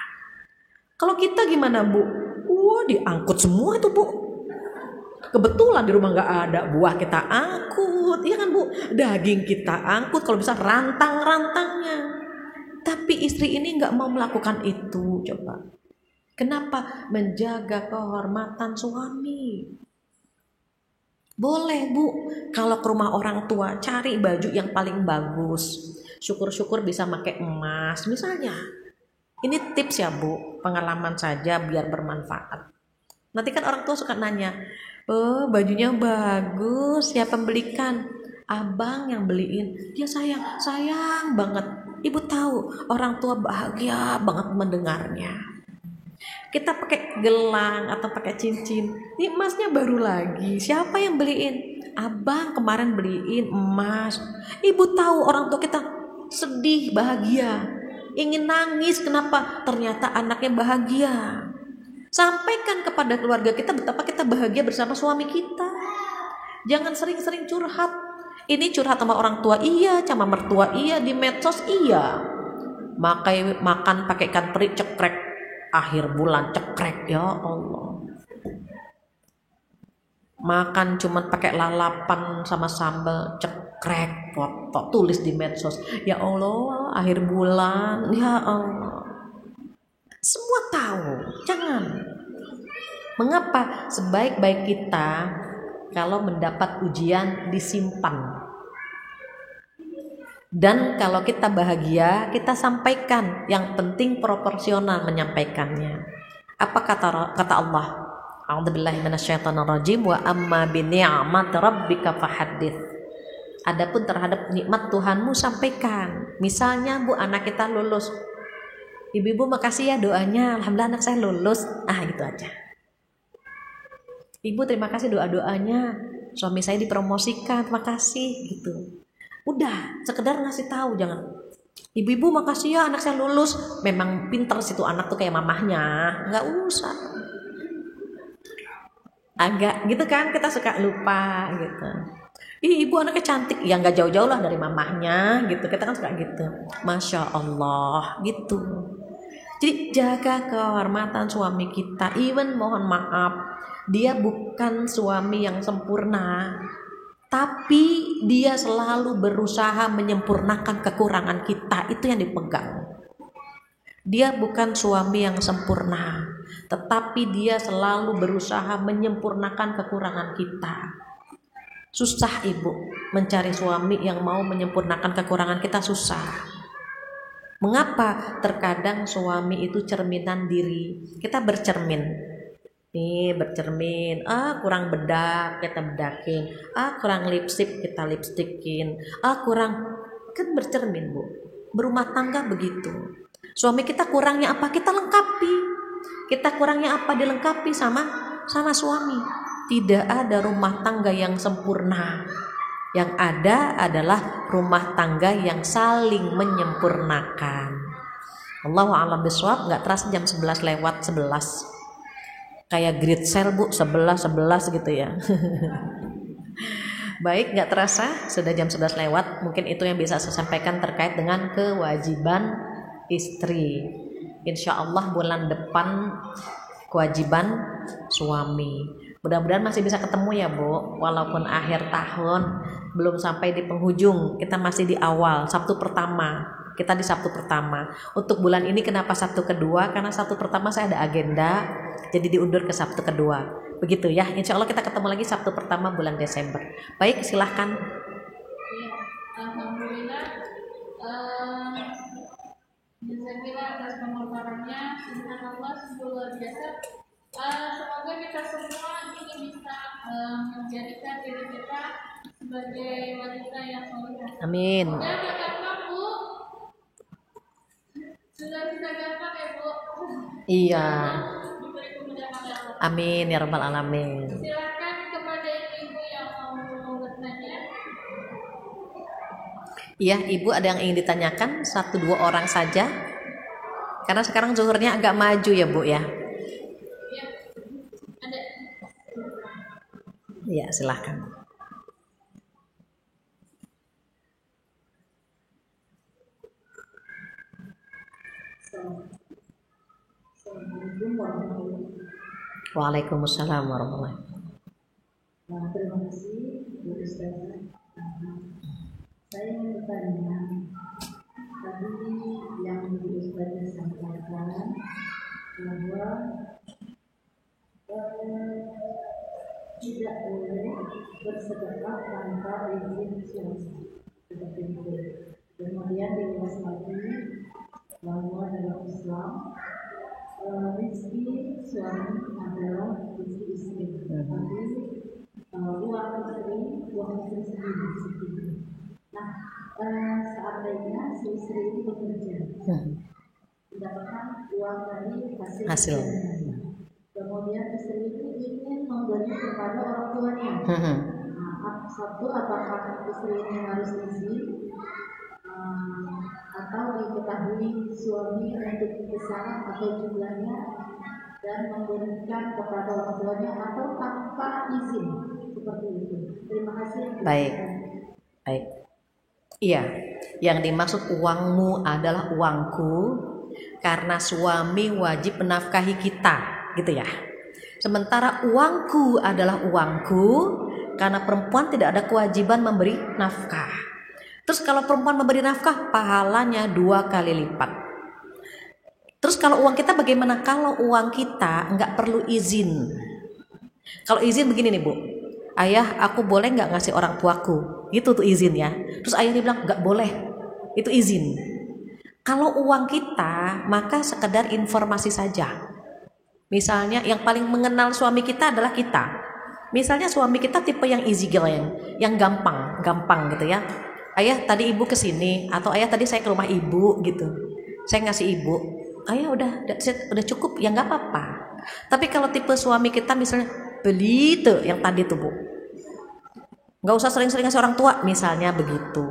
Kalau kita gimana, Bu? Wah, diangkut semua itu, Bu. Kebetulan di rumah gak ada, buah kita angkut, iya kan, Bu? Daging kita angkut, kalau bisa rantang-rantangnya. Tapi istri ini gak mau melakukan itu. Coba, kenapa? Menjaga kehormatan suami. Boleh, Bu, kalau ke rumah orang tua cari baju yang paling bagus. Syukur-syukur bisa pakai emas misalnya. Ini tips ya, Bu, pengalaman saja biar bermanfaat. Nanti kan orang tua suka nanya, oh bajunya bagus, siapa belikan? Abang yang beliin. Dia sayang banget. Ibu tahu orang tua bahagia banget mendengarnya. Kita pakai gelang atau pakai cincin, ini emasnya baru lagi. Siapa yang beliin? Abang kemarin beliin emas. Ibu tahu orang tua kita sedih, bahagia, ingin nangis. Kenapa? Ternyata anaknya bahagia. Sampaikan kepada keluarga kita betapa kita bahagia bersama suami kita. Jangan sering-sering curhat. Ini curhat sama orang tua iya, sama mertua iya, di medsos iya. Makan pakai ikan teri cekrek, akhir bulan cekrek, ya Allah. Makan cuman pakai lalapan sama sambal cekrek, foto tulis di medsos, ya Allah, akhir bulan, ya Allah. Semua tahu. Jangan. Mengapa? Sebaik-baik kita kalau mendapat ujian disimpan. Dan kalau kita bahagia, kita sampaikan. Yang penting proporsional menyampaikannya. Apa kata Allah? A'udzubillahi minasyaitonirrajim, wa amma bi ni'mati rabbika fahaddits. Adapun terhadap nikmat Tuhanmu sampaikan. Misalnya, Bu, anak kita lulus. Ibu-ibu makasih ya doanya, alhamdulillah anak saya lulus. Gitu aja. Ibu terima kasih doa-doanya, suami saya dipromosikan, terima kasih gitu. Udah, sekedar ngasih tahu, jangan ibu-ibu makasih ya anak saya lulus. Memang pinter situ anak tuh kayak mamahnya, nggak usah. Agak gitu kan, kita suka lupa gitu. Ibu anaknya cantik, ya nggak jauh-jauh lah dari mamahnya gitu. Kita kan suka gitu, masya Allah gitu. Jadi jaga kehormatan suami kita. Even mohon maaf, dia bukan suami yang sempurna, tapi dia selalu berusaha menyempurnakan kekurangan kita. Itu yang dipegang. Dia bukan suami yang sempurna, tetapi dia selalu berusaha menyempurnakan kekurangan kita. Susah, Ibu, mencari suami yang mau menyempurnakan kekurangan kita, susah. Mengapa? Terkadang suami itu cerminan diri. Kita bercermin. Nih bercermin, kurang bedak, kita bedakin. Kurang lipstick, kita lipstickin. Kurang, kan bercermin, Bu. Berumah tangga begitu. Suami kita kurangnya apa? Kita lengkapi. Kita kurangnya apa? Dilengkapi sama suami. Tidak ada rumah tangga yang sempurna. Yang ada adalah rumah tangga yang saling menyempurnakan. Allahu a'lam bishawab. Nggak terasa jam 11 lewat 11. Kayak grid sale, Bu, 11 gitu ya. Baik, nggak terasa sudah jam 11 lewat. Mungkin itu yang bisa saya sampaikan terkait dengan kewajiban istri. Insya Allah bulan depan kewajiban suami. Mudah-mudahan masih bisa ketemu ya, Bu. Walaupun akhir tahun belum sampai di penghujung, kita masih di awal, Sabtu pertama. Kita di Sabtu pertama. Untuk bulan ini kenapa Sabtu kedua? Karena Sabtu pertama saya ada agenda, jadi diundur ke Sabtu kedua. Begitu ya. Insya Allah kita ketemu lagi Sabtu pertama bulan Desember. Baik, silahkan. Alhamdulillah. Saya kira atas pemaparannya, subhanallah, luar biasa. Semoga kita semua ini bisa menjadikan diri kita sebagai wanita yang soleh. Amin. Sudah gampang, Bu. Sudah bisa gampang ya, Bu. Iya. Amin ya rabbal alamin. Silakan kepada ibu yang mau bertanya. Iya, ibu ada yang ingin ditanyakan, 1-2 orang saja. Karena sekarang zuhurnya agak maju ya bu ya. Ya, ada. Iya, silahkan. Waalaikumsalam warahmatullahi wabarakatuh. Terima kasih Bu Ustazah. Saya ingin bertanya, tadi yang Bu Ustazah sampaikan bahwa tidak boleh bersedekah tanpa izin suami, seperti itu. Kemudian diulas lagi bahwa dalam Islam rezeki suami adalah rezeki istri, tapi uang istri sendiri. Nah, seandainya si istri ini bekerja, mendapatkan uang dari hasil. Kemudian istri ini ingin memberi kepada orang tuanya. Satu, apakah istri ini harus izin atau diketahui suami untuk besaran atau jumlahnya dan memberikan kepada orang tuanya atau tanpa izin, seperti itu. Terima kasih. Baik. Iya, yang dimaksud uangmu adalah uangku karena suami wajib menafkahi kita, gitu ya. Sementara uangku adalah uangku karena perempuan tidak ada kewajiban memberi nafkah. Terus kalau perempuan memberi nafkah, pahalanya 2 kali lipat. Terus kalau uang kita bagaimana? Kalau uang kita nggak perlu izin. Kalau izin begini nih bu, ayah aku boleh nggak ngasih orang tuaku? Gitu tuh izin ya. Terus ayahnya bilang nggak boleh, itu izin. Kalau uang kita, maka sekedar informasi saja. Misalnya yang paling mengenal suami kita adalah kita. Misalnya suami kita tipe yang easy going, yang gampang gitu ya. Ayah tadi ibu kesini, atau ayah tadi saya ke rumah ibu gitu. Saya ngasih ibu, ayah udah cukup, ya nggak apa-apa. Tapi kalau tipe suami kita misalnya beli tuh yang tadi tuh bu, nggak usah sering-sering ngasih orang tua misalnya begitu,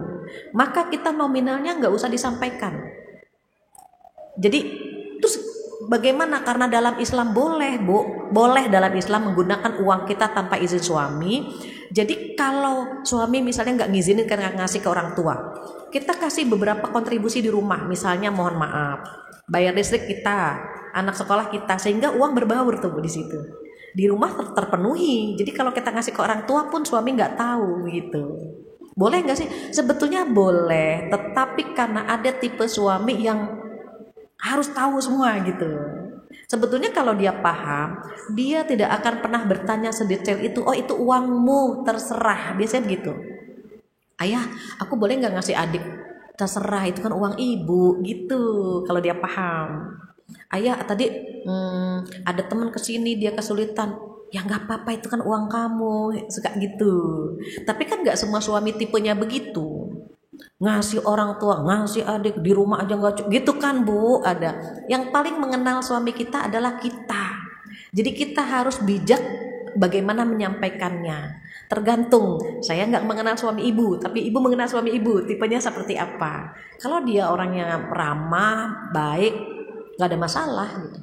maka kita nominalnya nggak usah disampaikan. Jadi terus bagaimana? Karena dalam Islam boleh bu, boleh dalam Islam menggunakan uang kita tanpa izin suami. Jadi kalau suami misalnya nggak ngizinin karena ngasih ke orang tua, kita kasih beberapa kontribusi di rumah, misalnya mohon maaf bayar listrik kita, anak sekolah kita, sehingga uang berbaur tuh di situ. Di rumah terpenuhi. Jadi kalau kita ngasih ke orang tua pun suami nggak tahu gitu. Boleh nggak sih? Sebetulnya boleh, tetapi karena ada tipe suami yang harus tahu semua gitu. Sebetulnya kalau dia paham, dia tidak akan pernah bertanya sedetail itu. Oh itu uangmu, terserah. Biasanya begitu. Ayah, aku boleh nggak ngasih adik? Terserah, itu kan uang ibu gitu. Kalau dia paham. Ayah tadi ada teman kesini dia kesulitan. Ya nggak apa-apa, itu kan uang kamu. Suka gitu. Tapi kan nggak semua suami tipenya begitu. Ngasih orang tua, ngasih adik, di rumah aja nggak cukup gitu kan bu. Ada yang paling mengenal suami kita adalah kita. Jadi kita harus bijak bagaimana menyampaikannya. Tergantung, saya nggak mengenal suami ibu, tapi ibu mengenal suami ibu, tipenya seperti apa. Kalau dia orangnya ramah, baik, nggak ada masalah gitu.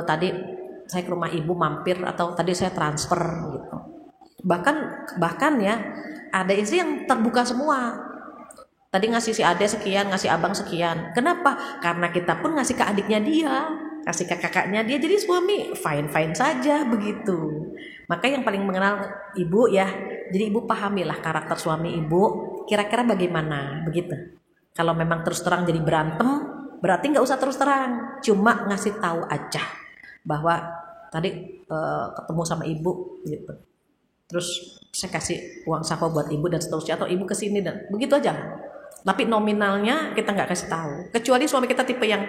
Tadi saya ke rumah ibu mampir, atau tadi saya transfer gitu. Bahkan ya ada istri yang terbuka semua. Tadi ngasih si ade sekian, ngasih abang sekian. Kenapa? Karena kita pun ngasih ke adiknya dia, kasih ke kakaknya dia. Jadi suami fine saja begitu. Maka yang paling mengenal ibu ya. Jadi ibu pahamilah karakter suami ibu. Kira-kira bagaimana begitu. Kalau memang terus terang jadi berantem, berarti nggak usah terus terang. Cuma ngasih tahu aja bahwa tadi ketemu sama ibu gitu. Terus saya kasih uang saku buat ibu dan seterusnya, atau ibu kesini dan begitu aja. Tapi nominalnya kita nggak kasih tahu. Kecuali suami kita tipe yang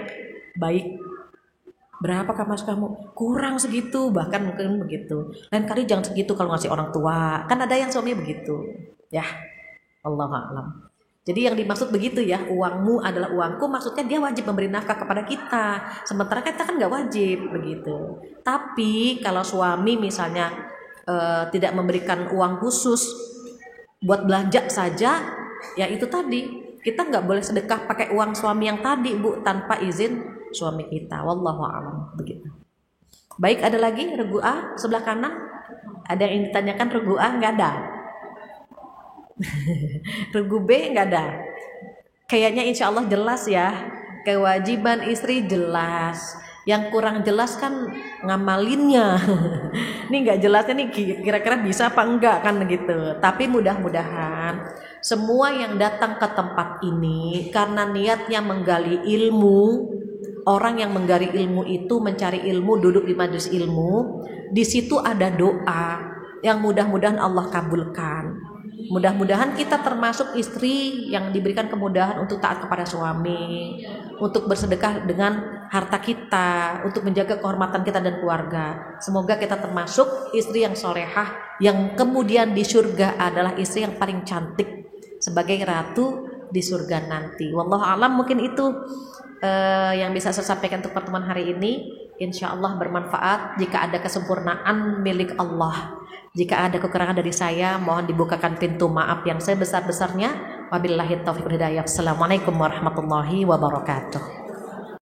baik. Berapa kamas kamu? Kurang segitu, bahkan mungkin begitu. Lain kali jangan segitu kalau ngasih orang tua. Kan ada yang suami begitu. Ya, Allahu a'lam. Jadi yang dimaksud begitu ya, uangmu adalah uangku, maksudnya dia wajib memberi nafkah kepada kita, sementara kita kan nggak wajib begitu. Tapi kalau suami misalnya tidak memberikan uang khusus buat belanja saja, ya itu tadi, kita nggak boleh sedekah pakai uang suami yang tadi Bu, tanpa izin suami kita. Wallahu a'lam, begitu. Baik, ada lagi regu A sebelah kanan? Ada yang ditanyakan regu A? Nggak ada. Regu B nggak ada. Kayaknya insya Allah jelas ya. Kewajiban istri jelas. Yang kurang jelas kan ngamalinnya. Ini nggak jelasnya nih kira-kira bisa apa enggak kan gitu. Tapi mudah-mudahan semua yang datang ke tempat ini karena niatnya menggali ilmu. Orang yang menggali ilmu itu mencari ilmu, duduk di majelis ilmu. Di situ ada doa yang mudah-mudahan Allah kabulkan. Mudah-mudahan kita termasuk istri yang diberikan kemudahan untuk taat kepada suami, untuk bersedekah dengan harta kita, untuk menjaga kehormatan kita dan keluarga. Semoga kita termasuk istri yang solehah, yang kemudian di surga adalah istri yang paling cantik sebagai ratu di surga nanti. Wallahu a'lam, mungkin itu yang bisa saya sampaikan untuk pertemuan hari ini. Insya Allah bermanfaat. Jika ada kesempurnaan milik Allah, jika ada kekurangan dari saya, mohon dibukakan pintu maaf yang sebesar-besarnya. Wabillahi taufiq wal hidayah. Assalamualaikum warahmatullahi wabarakatuh.